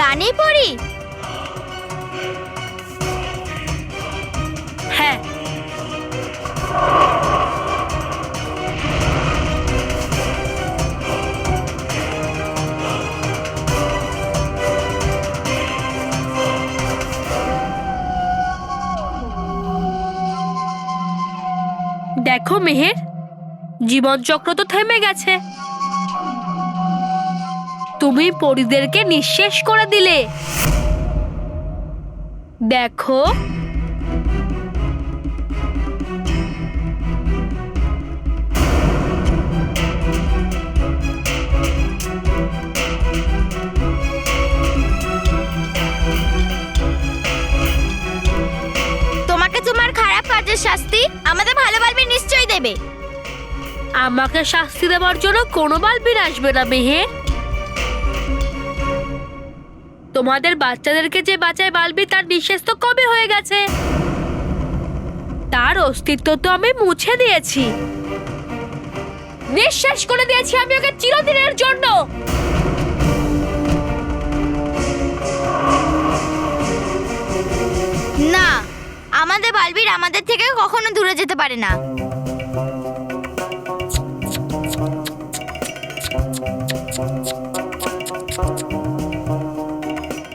রানী পরি? হ্যাঁ, দেখো মেহের, জীবনচক্র তো থেমে গেছে। তুমি পরিদেরকে নিঃশেষ করে দিলে। দেখো, তোমাকে তোমার খারাপ কাজের শাস্তি আমাদের ভালো বালবি নিশ্চয়ই দেবে। আমাকে শাস্তি দেওয়ার জন্য কোনো বালবির আসবে না মেহের। তোমাদের বাচ্চাদেরকে যে বাঁচায় বালবি, তার নিঃশেষ তো কবে হয়ে গেছে। তার অস্তিত্ব তো আমি মুছে দিয়েছি, নিঃশেষ করে দিয়েছি আমি ওকে চিরদিনের জন্য। না, আমাদের বালবির আমাদের থেকে কখনো দূরে যেতে পারে না।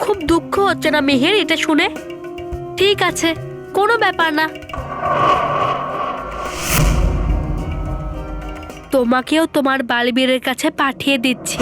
খুব দুঃখ হচ্ছে না মেহের এটা শুনে? ঠিক আছে, কোনো ব্যাপার না। তোমাকেও তোমার বালবীরের কাছে পাঠিয়ে দিচ্ছি।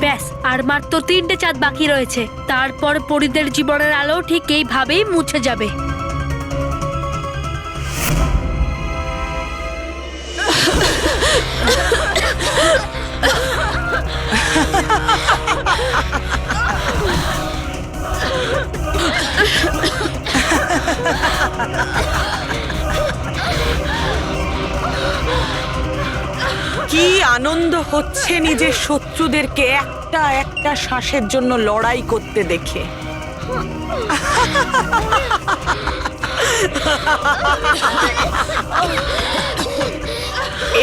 ব্যাস, আর মাত্র 3টে চাঁদ বাকি রয়েছে। তারপর পরিদের জীবনের আলো ঠিক এইভাবেই মুছে যাবে। কি আনন্দ হচ্ছে নিজের শত্রুদেরকে একটা একটা শ্বাসের জন্য লড়াই করতে দেখে।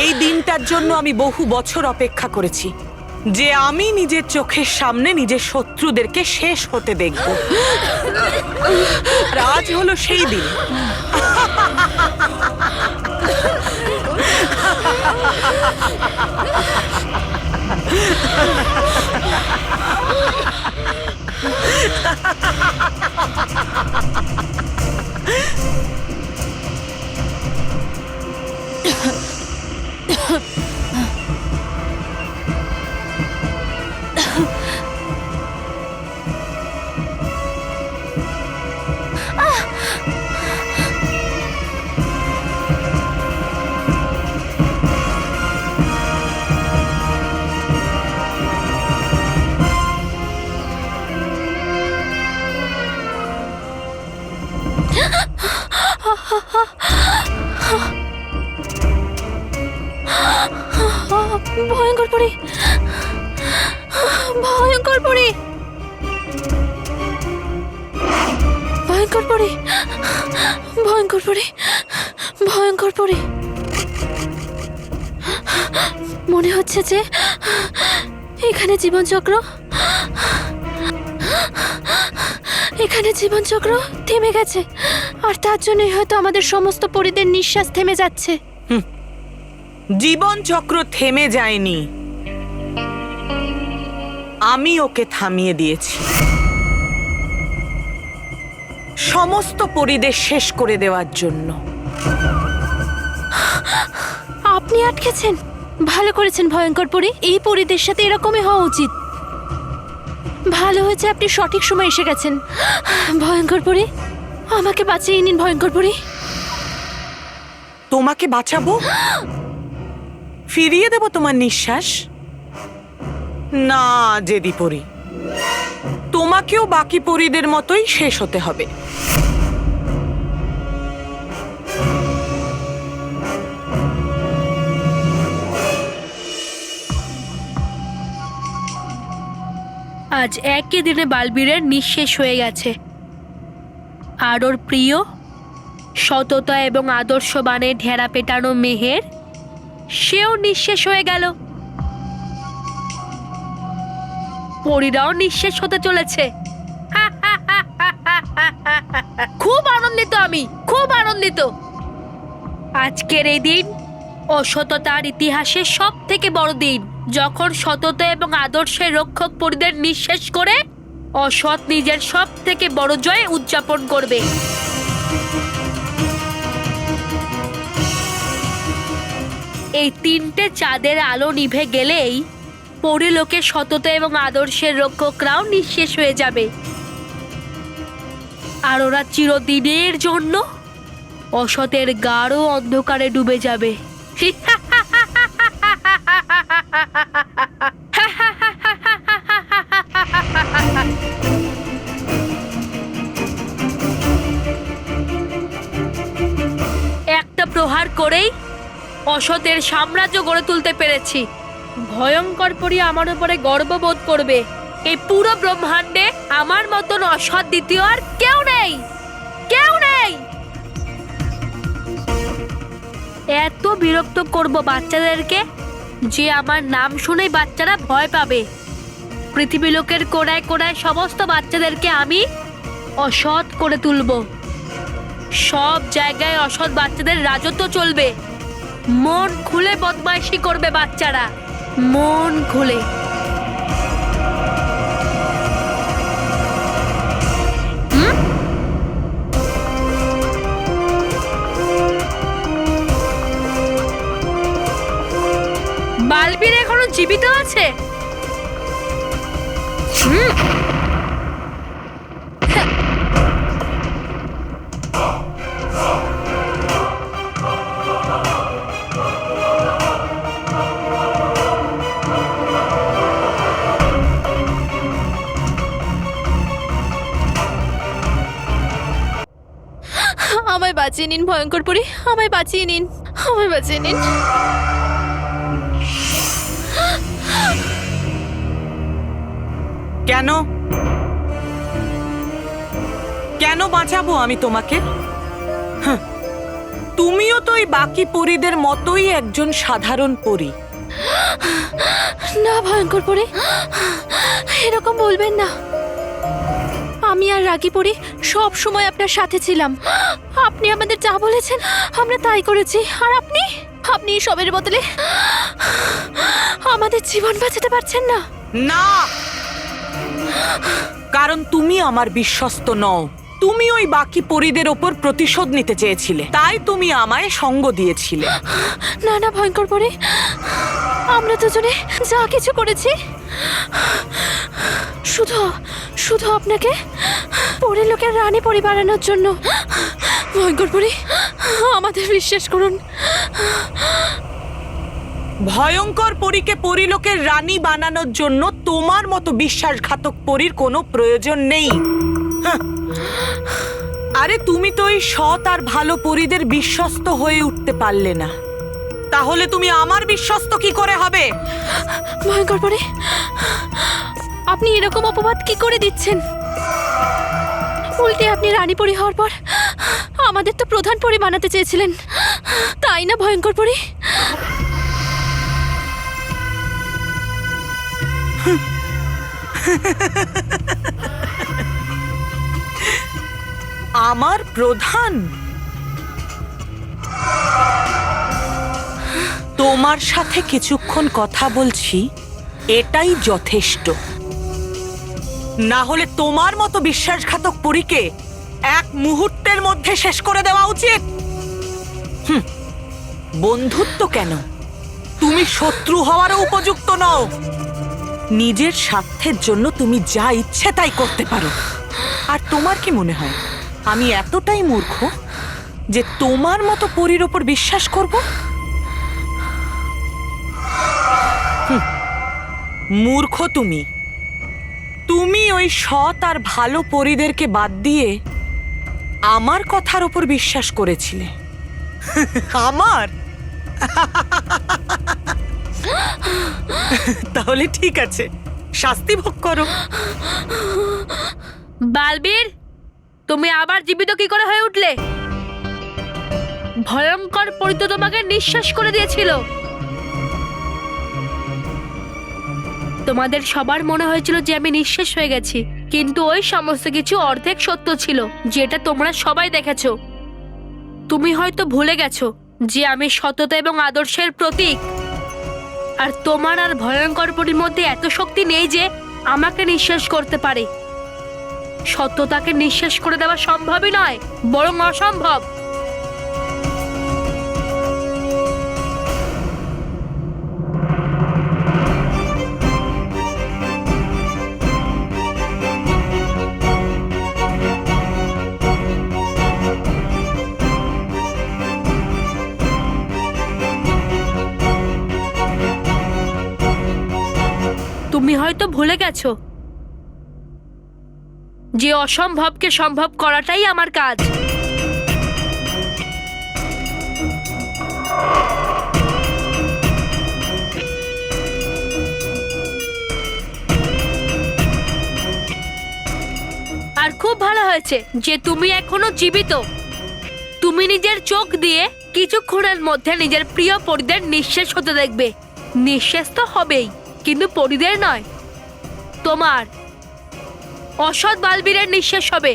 এই দিনটার জন্য আমি বহু বছর অপেক্ষা করেছি, যে আমি নিজের চোখের সামনে নিজের শত্রুদেরকে শেষ হতে দেখব। আর আজ হলো সেই দিন। ভয়ঙ্কর পরি, ভয়ঙ্কর পরি, ভয়ঙ্কর পরি, ভয়ঙ্কর পরি, ভয়ঙ্কর পরি। মনে হচ্ছে যে এখানে জীবনচক্র, এখানে জীবনচক্র থেমে গেছে। আর তার জন্যই হয়তো আমাদের সমস্ত পরিদের নিঃশ্বাস থেমে যাচ্ছে। জীবন চক্র থেমে যায়নি, আমি ওকে থামিয়ে দিয়েছি। সমস্ত পরিদের শেষ করে দেওয়ার জন্য। আপনি আটকেছেন? ভালো করেছেন ভয়ঙ্কর পরি। এই পরিদের সাথে এরকমই হওয়া উচিত। ভালো হয়েছে আপনি সঠিক সময় এসে গেছেন। ভয়ঙ্কর পরি, আমাকে বাঁচিয়ে নিন ভয়ঙ্কর পরি। তোমাকে বাঁচাবো? ফিরিয়ে দেব তোমার নিঃশ্বাস? না জেদি পরি, তোমাকেও বাকি পরিদের মতোই শেষ হতে হবে। আজ একই দিনে বালবীরের নিঃশেষ হয়ে গেছে, আর ওর প্রিয় সততা এবং আদর্শবানে ঢেরা পেটানো মেহের সেও নিঃশেষ হয়ে গেল। পরীরাও নিঃশেষ হতে চলেছে। খুব আনন্দিত, আমি খুব আনন্দিত। আজকের এই দিন অসততার ইতিহাসের সব থেকে বড় দিন, যখন সততা এবং আদর্শের রক্ষক পরীদের নিঃশেষ করে অসৎ নিজের সব থেকে বড় জয় উদযাপন করবে। এই তিনটে চাঁদের আলো নিভে গেলেই পরীলোকের সততা এবং আদর্শের রক্ষকরাও নিঃশেষ হয়ে যাবে, আর ওরা চিরদিনের জন্য অসতের গাঢ় অন্ধকারে ডুবে যাবে। একটা প্রহার করেই অসতের সাম্রাজ্য গড়ে তুলতে পেরেছি। ভয়ঙ্কর পরী আমার উপরে গর্ববোধ করবে। এই পুরো ব্রহ্মাণ্ডে আমার মতন অসৎ দ্বিতীয় আর কেউ নেই, কেউ নেই। এত বিরক্ত করব বাচ্চাদেরকে যে আমার নাম শুনেই বাচ্চারা ভয় পাবে। পৃথিবী লোকের কোণায় কোণায় সমস্ত বাচ্চাদেরকে আমি অসৎ করে তুলব। সব জায়গায় অসৎ বাচ্চাদের রাজত্ব চলবে। মন খুলে বদমাইশি করবে বাচ্চারা, মন খুলে। বালবীর এখনো জীবিত আছে? আমায় বাঁচিয়ে নিন ভয়ঙ্কর পরী, আমায় বাঁচিয়ে নিন, আমায় বাঁচিয়ে নিন। কেন কেন বাঁচাবো আমি তোমাকে? তুমিও তো ওই বাকি পরীদের মতোই একজন সাধারণ পরী। না ভয়ঙ্কর পরী, এরকম বলবেন না। আমি আর রাগী পরী সব সময় আপনার সাথে ছিলাম। আপনি আমাদের যা বলেছেন আমরা তাই করেছি, আর আপনি সবের বদলে আমাদের জীবন বাঁচাতে পারছেন না। না, কারণ তুমি আমার বিশ্বস্ত নও। তুমি ওই বাকি পরীদের ওপর প্রতিশোধ নিতে চেয়েছিলে, তাই তুমি আমায় সঙ্গ দিয়েছিলে। না না ভয়ঙ্কর পরী, আমরা দুজনে যা কিছু করেছি শুধু শুধু আপনাকে পরী লোকের রানী পরী বানানোর জন্য। ভয়ঙ্কর পরী, আমাদের বিশ্বাস করুন। ভয়ঙ্কর পরীকে পরীলোকের রানী বানানোর জন্য তোমার মতো বিশ্বাসঘাতক পরীর কোনো প্রয়োজন নেই। আরে তুমি তো ওই সৎ আর ভালো পরীদের বিশ্বস্ত হয়ে উঠতে পারলে না, তাহলে তুমি আমার বিশ্বস্ত কি করে হবে? ভয়ঙ্কর পরী, আপনি এরকম অপবাদ কি করে দিচ্ছেন? উল্টে আপনি রানী পরী হওয়ার পর আমাদের তো প্রধান পরী বানাতে চেয়েছিলেন, তাই না ভয়ঙ্কর পরী? আমার প্রধান? তোমার সাথে কিছুক্ষণ কথা বলছি, এটাই যথেষ্ট। না হলে তোমার মতো বিশ্বাসঘাতক পরীকে এক মুহূর্তের মধ্যে শেষ করে দেওয়া উচিত। বন্ধুত্ব কেন, তুমি শত্রু হওয়ারও উপযুক্ত নও। নিজের স্বার্থের জন্য তুমি যা ইচ্ছে তাই করতে পারো। আর তোমার কি মনে হয় আমি এতটাই মূর্খ যে তোমার মতো পরীর ওপর বিশ্বাস করব? মূর্খ তুমি। তুমি ওই সৎ আর ভালো পরীদেরকে বাদ দিয়ে আমার কথার ওপর বিশ্বাস করেছিলে। আমার? তাহলে ঠিক আছে, শাস্তি ভোগ করো। বালবীর, তুমি আবার জীবিত কি করে হয়ে উঠলে? ভয়ঙ্কর পরি তো তোমাকে নিঃশ্বাস করে দিয়েছিল। তোমাদের সবার মনে হয়েছিল যে আমি নিঃশেষ হয়ে গেছি, কিন্তু ওই সমস্ত কিছু অর্ধেক সত্য ছিল, যেটা তোমরা সবাই দেখেছো। তুমি হয়তো ভুলে গেছো যে আমি সততা এবং আদর্শের প্রতীক, আর তোমার আর ভয়ঙ্কর পরির মধ্যে এত শক্তি নেই যে আমাকে নিঃশেষ করতে পারে। সত্যতাকে নিঃশেষ করে দেওয়া সম্ভবই নয়, বরং অসম্ভব। তুমি হয়তো ভুলে গেছো যে অসম্ভবকে সম্ভব করাটাই আমার কাজ। আর খুব ভালো হয়েছে যে তুমি এখনো জীবিত। তুমি নিজের চোখ দিয়ে কিছুক্ষণের মধ্যে নিজের প্রিয় পরিদের নিঃশেষ হতে দেখবে। নিঃশেষ তো হবেই, কিন্তু পরিদের নয়, তোমার অসৎ বালবীরের নিঃশেষ হবে।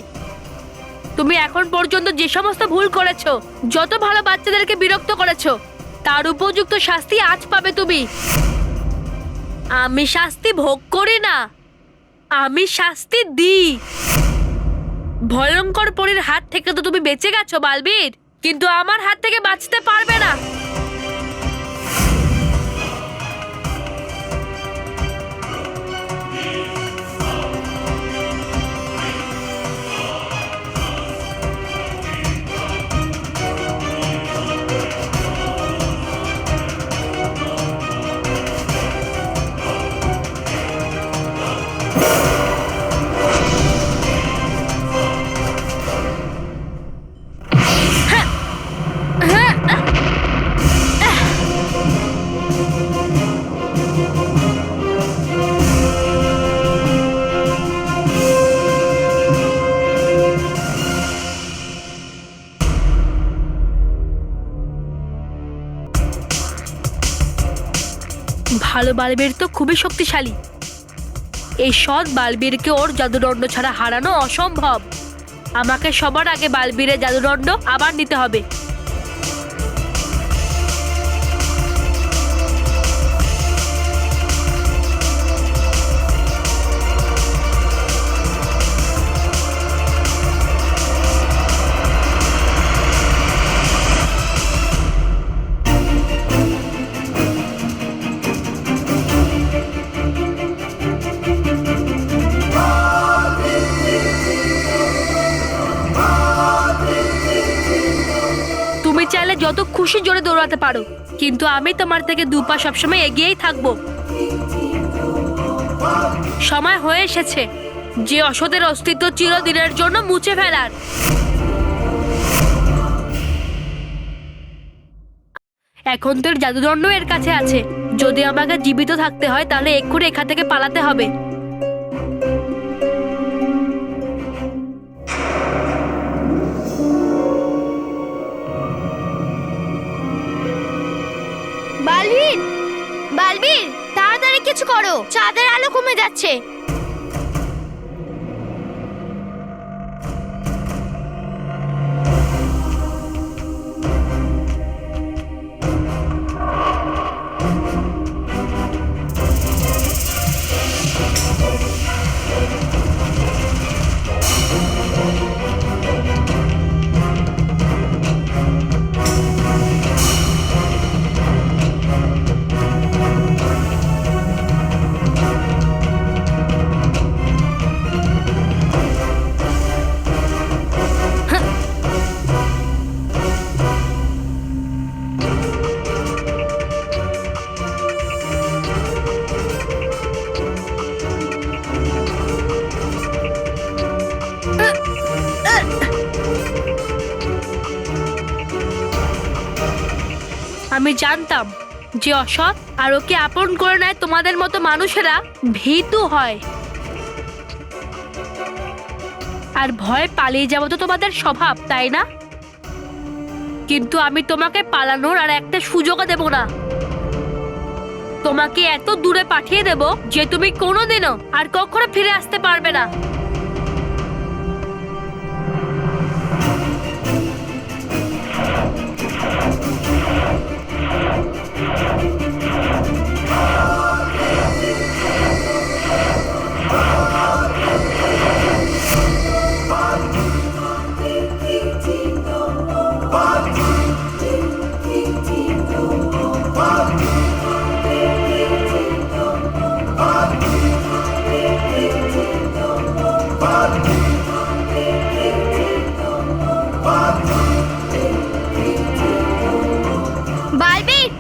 তুমি এখন পর্যন্ত যে সমস্ত ভুল করেছো, যত ভালো বাচ্চাদেরকে বিরক্ত করেছো, তার উপযুক্ত শাস্তি আজ পাবে তুমি। আমি শাস্তি ভোগ করি না, আমি শাস্তি দিই। ভয়ঙ্কর পরীর হাত থেকে তো তুমি বেঁচে গেছো বালবীর, কিন্তু আমার হাত থেকে বাঁচতে পারবে না। ভালো বালবীর তো খুবই শক্তিশালী। এই সৎ বালবীরকে ওর জাদুদণ্ড ছাড়া হারানো অসম্ভব। আমাকে সবার আগে বালবীরের জাদুদণ্ড আবার নিতে হবে। চাইলে যত খুশি জোরে দৌড়াতে পারো, কিন্তু আমি তোমার থেকে দুপা সবসময় এগিয়েই থাকবো। সময় হয়ে এসেছে যে অসতের অস্তিত্ব চিরদিনের জন্য মুছে ফেলার। এখন তোর জাদুদণ্ড এর কাছে আছে। যদি আমাকে জীবিত থাকতে হয় তাহলে এক্ষুনি এখান থেকে পালাতে হবে। বালবীর, বালবীর, তাড়াতাড়ি কিছু করো, চাঁদের আলো কমে যাচ্ছে। আমি জানতাম যে অসৎ আর ওকে আপন করে নেয় তোমাদের মতো মানুষেরা ভীতু হয়। আর ভয় পালিয়ে যাবো তো তোমাদের স্বভাব, তাই না? কিন্তু আমি তোমাকে পালানোর আর একটা সুযোগও দেব না। তোমাকে এত দূরে পাঠিয়ে দেব যে তুমি কোনোদিনও আর কখনো ফিরে আসতে পারবে না। বালবীর,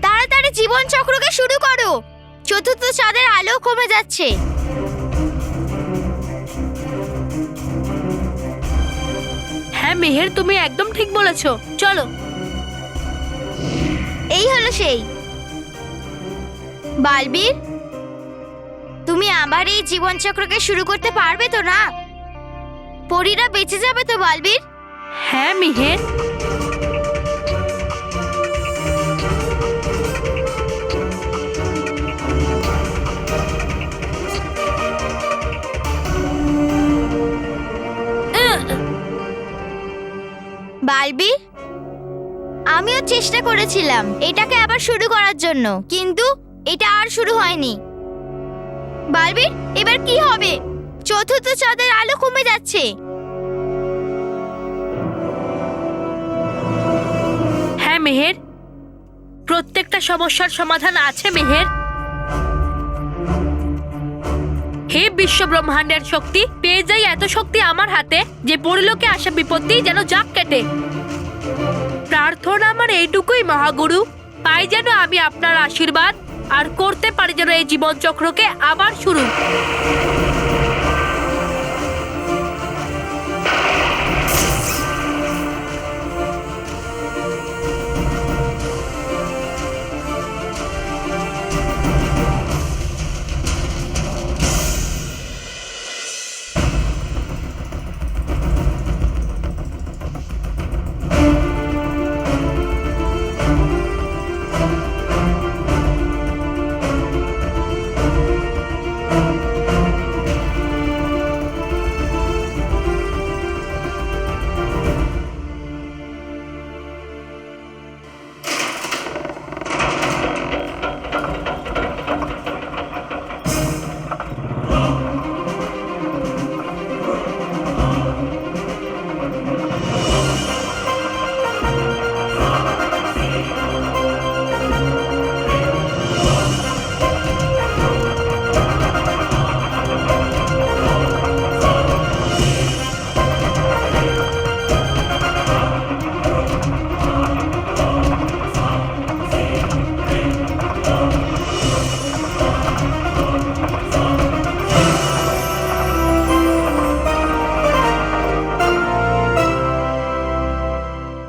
তাড়াতাড়ি জীবন চক্রকে শুরু করো। চতুর্থ চাঁদের আলো কমে যাচ্ছে। হ্যাঁ মেহের, তুমি একদম ঠিক বলেছো। চলো। এই হলো সেই। বালবীর, তুমি আবার এই জীবন চক্রকে শুরু করতে পারবে তো না? পরীরা বেঁচে যাবে তো বালবীর? হ্যাঁ মেহের। বালবীর, আমিও চেষ্টা করেছিলাম এটাকে আবার শুরু করার জন্য, কিন্তু এটা আর শুরু হয়নি। বালবীর, এবার কি হবে? চতুর্থ চাঁদের আলো কমে যাচ্ছে। হ্যাঁ মেহের, প্রত্যেকটা সমস্যার সমাধান আছে মেহের। হে বিশ্ব ব্রহ্মাণ্ডের শক্তি, পেয়ে যাই এত শক্তি আমার হাতে যে পরিলোকে আসা বিপত্তি যেন জাক কেটে। প্রার্থনা আমার এইটুকুই মহাগুরু, পাই যেন আমি আপনার আশীর্বাদ, আর করতে পারি যেন এই জীবন চক্রকে আবার শুরু।